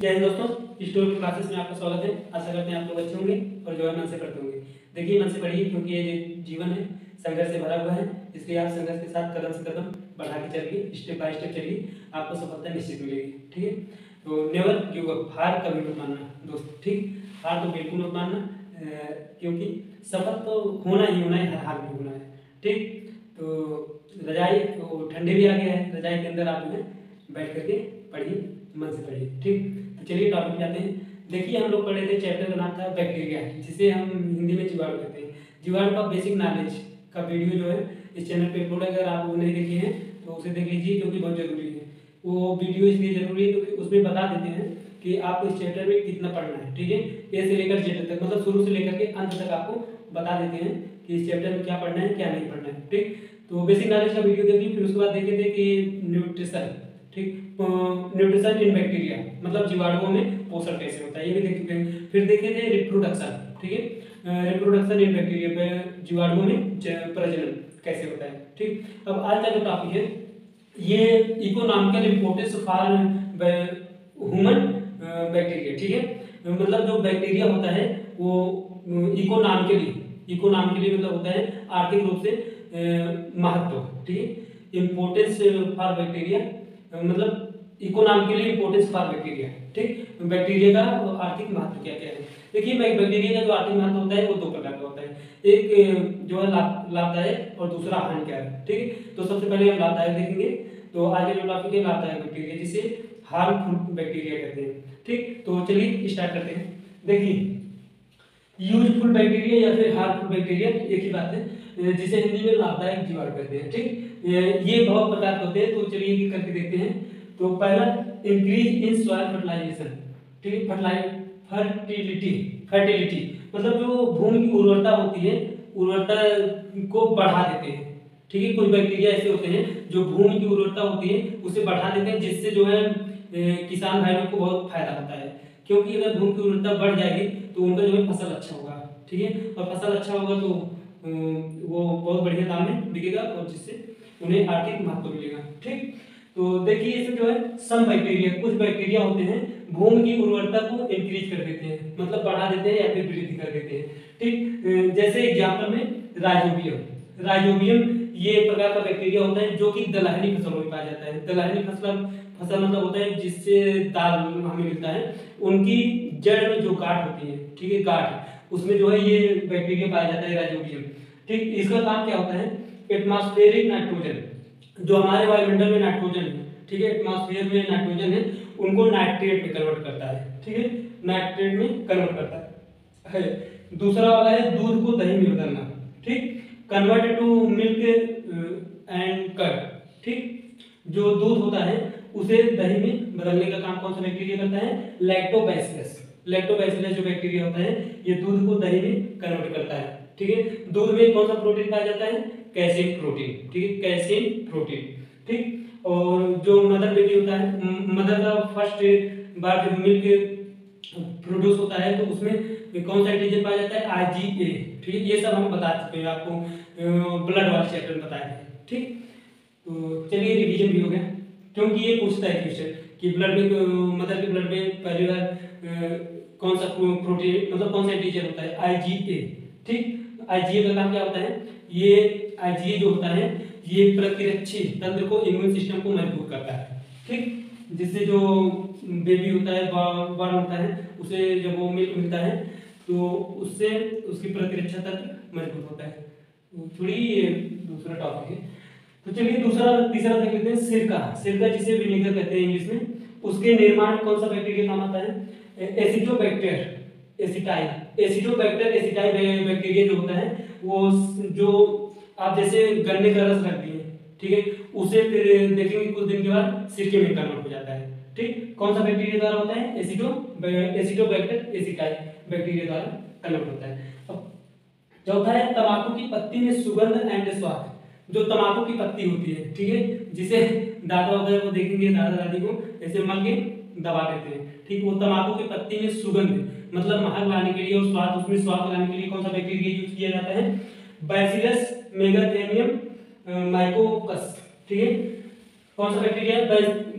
जय हिंद दोस्तों, story classes में आपका स्वागत है। आशा करते हैं आप लोग अच्छे होंगे और जो है मन से पढ़ते होंगे। देखिए मन से पढ़िए, क्योंकि ये जो जीवन है संघर्ष से भरा हुआ है, इसलिए आप संघर्ष के साथ कदम से कदम बढ़ा के चलिए, स्टेप बाय स्टेप चलिए, आपको सफलता निश्चित मिलेगी। ठीक है, तो नेवर गिव अप, हार कभी मत मानना दोस्त। ठीक, हार तो बिल्कुल मत मानना, क्योंकि सफल तो होना ही होना है, हर हाल में होना है। ठीक, तो रजाई ठंडे भी आ गया है, रजाई के अंदर आप जो है बैठ करके पढ़िए, मन से पढ़िए। ठीक, तो चलिए टॉपिक पे आते हैं। देखिए हम लोग पढ़े थे, चैप्टर का नाम था बैक्टीरिया, जिसे हम हिंदी में जीवाणु कहते हैं। जीवाणु का बेसिक नॉलेज का वीडियो जो है इस चैनल पे अपलोड है, अगर आप वो नहीं देखे हैं तो उसे देख लीजिए, क्योंकि बहुत जरूरी है। वो वीडियो इसलिए जरूरी है क्योंकि उसमें बता देते हैं कि आपको इस चैप्टर में कितना पढ़ना है। ठीक है, ए से लेकर जेड तक, मतलब शुरू से लेकर के अंत तक आपको बता देते हैं कि इस चैप्टर में क्या पढ़ना है क्या नहीं पढ़ना है। ठीक, तो बेसिक नॉलेज का वीडियो देखिए, फिर उसके बाद देखे थे कि न्यूट्रिशन। ठीक, न्यूट्रिशन इन बैक्टीरिया, मतलब जीवाणुओं में पोषण कैसे होता है, ये भी देख चुके हैं। फिर देखे थे रिप्रोडक्शन। ठीक है, रिप्रोडक्शन इन बैक्टीरिया, जीवाणुओं में प्रजनन कैसे होता है। ठीक, अब आज का जो टॉपिक है ये economical importance for human bacteria. ठीक है, मतलब जो बैक्टीरिया होता है वो इकोनॉमिकली मतलब होता है आर्थिक रूप से महत्व। ठीक है, इम्पोर्टेंस फॉर बैक्टीरिया मतलब इकोनॉमिकली इम्पोर्टेंस फॉर बैक्टीरिया। ठीक, बैक्टीरिया का आर्थिक महत्व क्या क्या है। देखिए बैक्टीरिया का जो आर्थिक महत्व होता है वो दो प्रकार का होता है, एक जो है लाभदायक और दूसरा हानिकारक। ठीक है, तो सबसे पहले हम लाभदायक देखेंगे। तो आज का जो टॉपिक है लाभदायक बैक्टीरिया, जिसे हार्मफुल बैक्टीरिया कहते हैं। ठीक, तो चलिए स्टार्ट करते हैं। देखिए यूजफुल बैक्टीरिया या फिर हार्मफुल बैक्टीरिया एक ही बात है, जिसे हिंदी में लाभदायक जीवाणु कहते हैं। ठीक, ये बहुत प्रकार के होते हैं, तो चलिए करके देखते हैं। तो पहला इंक्रीज इन सॉइल फर्टिलाइजेशन। ठीक, फर्टिलिटी मतलब जो भूमि की उर्वरता होती है, उर्वरता को बढ़ा देते हैं। ठीक है, कुछ बैक्टीरिया ऐसे होते हैं जो भूमि की उर्वरता होती है उसे बढ़ा देते हैं, जिससे जो है किसान भाई लोग को बहुत फायदा होता है, क्योंकि अगर भूमि की उर्वरता बढ़ जाएगी तो उनका जो है फसल अच्छा होगा। ठीक है, और फसल अच्छा होगा तो वो बहुत बढ़िया दाम में बिकेगा और जिससे उन्हें आर्थिक महत्व मिलेगा। ठीक, तो देखिए इसमें जो है सम बैक्टीरिया, कुछ बैक्टीरिया होते हैं भूमि की उर्वरता को इंक्रीज कर देते हैं, मतलब बढ़ा देते हैं या फिर वृद्धि कर देते हैं। ठीक, जैसे एग्जांपल में राइजोबियम ये प्रकार का बैक्टीरिया होता है जो कि दलहनी फसलों में पाया जाता है। दलहनी फसल मतलब होता है जिससे दाल हमें मिलता है, उनकी जड़ में जो गांठ होती है, ठीक है गांठ, उसमें जो है ये बैक्टीरिया पाया जाता है राइजोबियम। ठीक, इसका काम क्या होता है, एटमॉस्फेरिक नाइट्रोजन, जो हमारे वायुमंडल में नाइट्रोजन है, ठीक है एटमॉस्फेयर में नाइट्रोजन है, उनको नाइट्रेट में कन्वर्ट करता है। ठीक है, नाइट्रेट में कन्वर्ट करता है। दूसरा वाला है दूध को दही में बदलना। ठीक, convert to milk and curd. ठीक, जो दूध होता है उसे दही में बदलने का काम कौन सा बैक्टीरिया करता है, लैक्टोबैसिलस। लैक्टोबैसिलस जो बैक्टीरिया होता है ये दूध को दही में कन्वर्ट करता है। ठीक है, दूध में कौन सा प्रोटीन पाया जाता है, कैसिन प्रोटीन। ठीक है, कैसिन प्रोटीन। ठीक, और जो मदर बेबी होता है, मदर का फर्स्ट बार जब मिल्क प्रोड्यूस होता है तो उसमें कौन सा एंटीजन पाया जाता है, IgA। ठीक है, ये सब हम बता चुके हैं आपको, ब्लड वाले चैप्टर में बताए थे। ठीक, तो चलिए रिवीजन भी हो गया, क्योंकि ये पूछता है क्वेश्चन कि ब्लड में, मदर के ब्लड में पहली बार कौन सा प्रोटीन मतलब कौन सा एंटीजन होता है, IgA। ठीक, IgA का काम क्या होता है, ये IgA जो होता है ये प्रतिरक्षी तंत्र को, इम्यून सिस्टम को मजबूत करता है। ठीक, जिससे जो बेबी होता है, बॉर्न होता है, उसे जब वो मिल्क मिलता है तो उससे उसकी प्रतिरक्षा तंत्र मजबूत होता है। तो थोड़ी दूसरा टॉपिक है, तो चलिए तीसरा देख लेते हैं, सिरका जिसे विनेगर कहते हैं इंग्लिश में। उसके निर्माण में कौन सा बैक्टीरिया काम आता है, एसिडोबैक्टर एसिटाई बैक्टीरिया जो होता है, वो जो आप जैसे गन्ने का रस रख दिए, ठीक है, उसे फिर देखेंगे कुछ दिन के बाद सिरके में कन्वर्ट हो जाता है। ठीक, कौन सा बैक्टीरिया द्वारा होता है, एसिडोबैक्टर एसिटाई बैक्टीरिया द्वारा कन्वर्ट होता है। अब चौथा है तंबाकू की पत्ती में सुगंध एंड स्वाद। जो तंबाकू की पत्ती होती है, ठीक है, जिसे दादा वगैरह को देखेंगे, दादा दादी को ऐसे मल के दबा देते हैं। ठीक, वो तंबाकू की पत्ती में सुगंध मतलब महक लाने के लिए और स्वाद, उसमें स्वाद लाने के लिए कौन सा बैक्टीरिया यूज किया जाता है, बैसिलस मेगाथेनियम माइकोकस। ठीक है, कौन सा बैक्टीरिया है,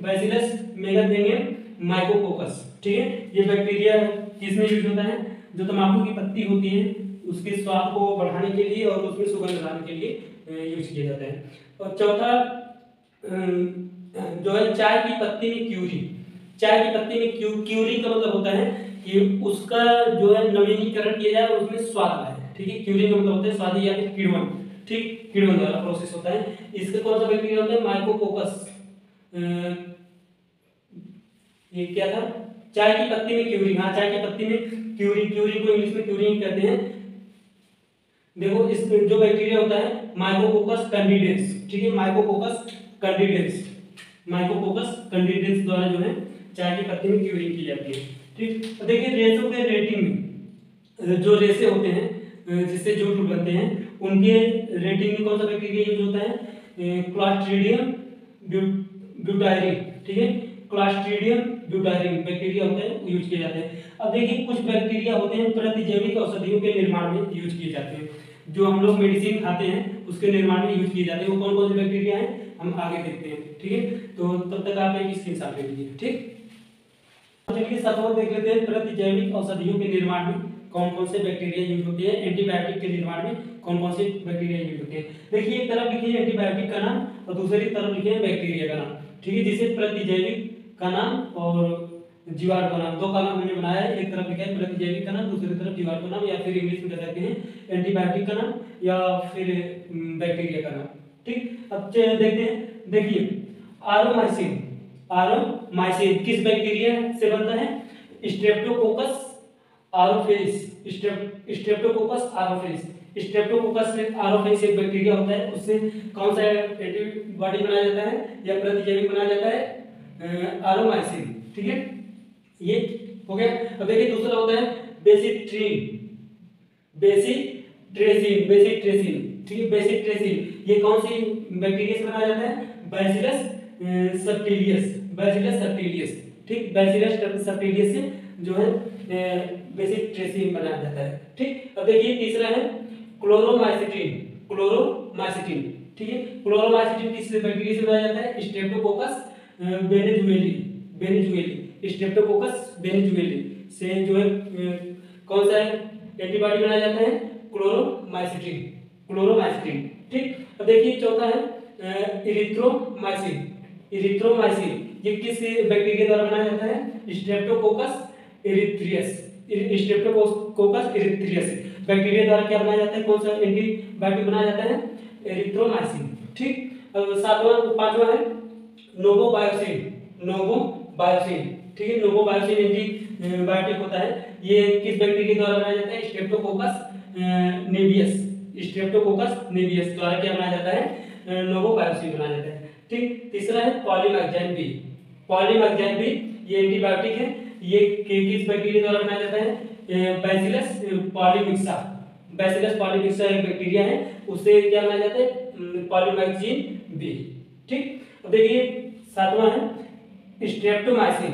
बैसिलस मेगाथेनियम माइकोकोकस, ठीक है। ये बैक्टीरिया किसमें यूज होता है? जो तंबाकू की पत्ती होती है उसके स्वाद को बढ़ाने के लिए और उसमें सुगंध लाने के लिए यूज किया जाता है। और चौथा जो है चाय की पत्ती में क्यूरी। चाय की पत्ती में क्यूरी का मतलब होता है कि उसका जो है नवीनीकरण किया जाए और उसमें स्वाद आए, ठीक है। क्यूरी का मतलब होता है स्वादी या फिर किण्वन, ठीक, किण्वन वाला प्रोसेस होता है। इसका कौन सा बैक्टीरिया होता है? माइकोकोकस। ये क्या था? चाय की पत्ती में क्यूरी। हाँ, चाय की पत्ती में क्यूरी, क्यूरी को इंग्लिश में क्यूरी कहते हैं। देखो इस जो बैक्टीरिया होता है माइकोकोकस कैंडिडेंस, ठीक है, माइकोकोकस कैंडिडेंस, माइकोकोकस कैंडिडेंस द्वारा जो है चाय की पत्ती में क्यूरिंग की जाती है, ठीक। तो देखिए रेशों के रेटिंग में जो रेशे होते हैं जिससे जूट बनते हैं उनके रेटिंग में कौन सा बैक्टीरिया यूज होता है? क्लॉस्ट्रीडियम ब्यूटायरिन, ठीक है, क्लॉस्ट्रीडियम ब्यूटायरिन बैक्टीरिया होता है यूज किए जाते हैं। अब देखिए कुछ बैक्टीरिया होते हैं प्रतिजैविक औषधियों के निर्माण में यूज किए जाते हैं। जो हम लोग मेडिसिन खाते हैं उसके निर्माण में यूज किए जाते हैं। वो कौन कौन से बैक्टीरिया हैं हम आगे देखते हैं, ठीक है। तो तब तक आप एक स्क्रीनशॉट ले लीजिए, ठीक। चलिए सातवां देख लेते हैं प्रतिजैविक औषधियों के निर्माण में कौन कौन से बैक्टीरिया यूज होते हैं। एंटीबायोटिक के निर्माण में कौन कौन से बैक्टीरिया यूज होते हैं। देखिए एक तरफ लिखिए एंटीबायोटिक का नाम और दूसरी तरफ लिखिए बैक्टीरिया का नाम, ठीक है। जिसे प्रतिजैविक का नाम और जीवाणु का नाम, दो कॉलम हमने बनाया है। एक तरफ लिखा है प्रतिजैविक का नाम, दूसरी तरफ जीवाणु का नाम, या फिर इंग्लिश में कह सकते हैं एंटीबायोटिक का नाम या फिर बैक्टीरिया का नाम, ठीक। अब देखते हैं, देखिए आरोमाइसिन, आरोमाइसिन किस बैक्टीरिया से बनता है? स्ट्रेप्टोकोकस ऑरोफिलिस, स्ट्रेप्टोकोकस ऑरोफिलिस, स्ट्रेप्टोकोकस ऑरोफिलिस एक बैक्टीरिया होता है। उससे कौन सा एंटीबॉडी बनाया जाता है या प्रतिजैविक बनाया जाता है? आरोमाइसिन, ठीक है, ये हो गया। अब देखिए दूसरा होता है बेसिट्रीन, बेसिट्रेसिन, ठीक है, बेसिट्रेसिन ये कौन सी बैक्टीरिया से बनाया जाता है? बैसिलस सबटिलियस, बैसिलस सबटिलियस, ठीक, बैसिलस सबटिलियस से जो है बेसिट्रेसिन बनाया जाता है, ठीक। अब देखिए तीसरा है क्लोरोमाइसिटिन, क्लोरोमाइसिटिन, ठीक है। क्लोरोमाइसिटिन किस बैक्टीरिया से बनाया जाता है? स्ट्रेप्टोकोकस वेनेजुएली, स्ट्रेप्टोकोकस वेनेजुएली से जो है कौन सा एंटीबॉडी बनाया जाता है? क्लोरोमाइसिटिन, क्लोरोमाइसिटिन, ठीक। अब देखिए चौथा है इरिथ्रोमाइसिन, इरिथ्रोमाइसिन ये किस बैक्टीरिया द्वारा बनाया जाता है? स्ट्रेप्टोकोकस एरिथ्रियस, स्ट्रेप्टोकोकस एरिथ्रियस बैक्टीरिया द्वारा क्या बनाया जाता है? कौन सा एंटीबायोटिक बनाया जाता है? एरिथ्रोमाइसिन, ठीक। पांचवा है नोवोबायोसिन, नोवोबायोसिन, ठीक है, नोवोबायोसिन एंटीबायोटिक होता है। ये किस बैक्टीरिया द्वारा बनाया जाता है? स्ट्रेप्टोकोकस नेवियस, स्ट्रेप्टोकोकस नेवियस द्वारा क्या बनाया जाता है? नोवोबायोसिन बनाया जाता है, ठीक। तीसरा है पॉलीमैक्जैन बी, पॉलीमैक्जैन बी ये एंटीबायोटिक है। ये किस बैक्टीरिया द्वारा बनाया जाता है? बैसिलस पॉलीमिक्सा, बैसिलस पॉलीमिक्सा एक बैक्टीरिया है, उससे क्या बनाया जाता है? पॉलीमैक्जिन बी, ठीक। अब देखिए सातवां है स्ट्रेप्टोमाइसिन,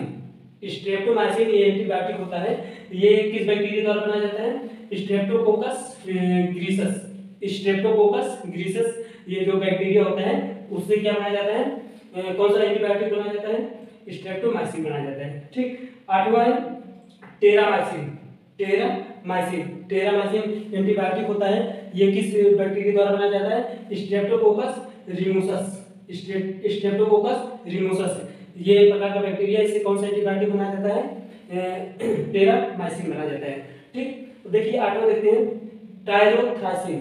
स्ट्रेप्टोमाइसिन ये एंटीबायोटिक होता है। ये किस बैक्टीरिया द्वारा बनाया जाता है? स्ट्रेप्टोकोकस ग्रीसस, स्ट्रेप्टोकोकस ग्रीसस ये जो बैक्टीरिया होता है उससे क्या बनाया जाता है? कौन सा एंटीबायोटिक बनाया जाता है? स्ट्रेप्टोमाइसिन बनाया जाता है, ठीक। आठवां है टेरामाइसिन, टेरामाइसिन, टेरामाइसिन एंटीबायोटिक होता है। ये किस बैक्टीरिया द्वारा बनाया जाता है? स्ट्रेप्टोकोकस रिमोसस, स्ट्रेप्टोकोकस रिमोसस ये प्रकार का बैक्टीरिया, इससे कौन सा एंटीबायोटिक बनाया जाता है? टेरामाइसिन बनाया जाता है, ठीक। तो देखिए आठवां देखते हैं टायरोथ्राइसिन,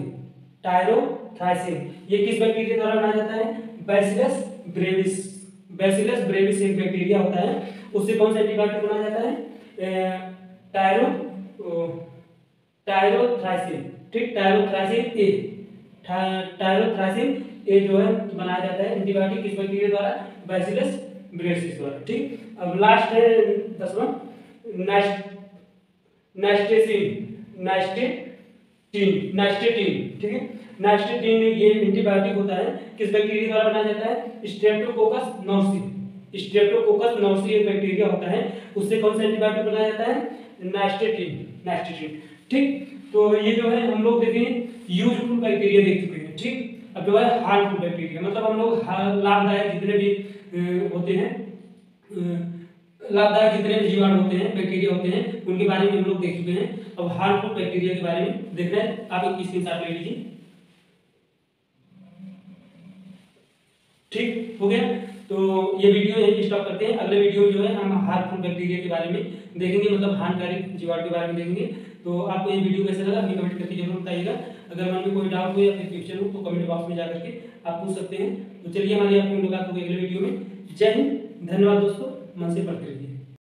टायरोथ्राइसिन ये किस बैक्टीरिया द्वारा बनाया जाता है? बैसिलस ब्रेविस, बैसिलस ब्रेविस एक बैक्टीरिया होता है, उससे कौन सा एंटीबायोटिक बनाया जाता है? टायरोथ्राइसिन, ठीक, टायरोथ्राइसिन ए, टायरोथ्राइसिन ए जो है बनाया जाता है एंटीबायोटिक किस बैक्टीरिया द्वारा? बैसिलस ब्रेविस द्वारा, ठीक। अब लास्ट है 10वां नाइस्टेटिन, नाइस्टेटिन, ठीक है। नाइस्टेटिन ये एंटीबायोटिक होता है, किस बैक्टीरिया द्वारा बनाया जाता है? स्ट्रेप्टोकोकस नॉर्सी, स्ट्रेप्टोकोकस नॉर्सी एक बैक्टीरिया होता है, उससे कौन सा एंटीबायोटिक बनाया जाता है? नाइस्टेटिन, नाइस्टेटिन, ठीक। तो ये जो है हम लोग देखें यूजफुल बैक्टीरिया देख चुके हैं, ठीक। अब जो है हार्मफुल बैक्टीरिया, मतलब हम लोग लाभदायक जितने भी होते हैं लाभदायक जितने भी जीवाणु होते हैं, बैक्टीरिया होते हैं, उनके बारे में हम लोग देख चुके हैं। अब हार्मफुल बैक्टीरिया के बारे में देख रहे हैं। आप एक स्क्रीनशॉट ले लीजिए। ठीक हो गया। तो ये वीडियो यहीं स्टॉप करते हैं। अगले वीडियो जो है हम हार्मफुल बैक्टीरिया के बारे में देखेंगे, मतलब हानिकारक जीवाणु के बारे में देखेंगे। तो आपको ये वीडियो कैसा लगा अपनी कमेंट करके जरूर बताइएगा। अगर मन में कोई डाउट हो या फिर क्वेश्चन हो तो कमेंट बॉक्स में जाकर के आप पूछ सकते हैं। तो चलिए हमारी आपकी मुलाकात होगी अगले वीडियो में। जय हिंद, धन्यवाद दोस्तों, मन से पढ़ते रहिए।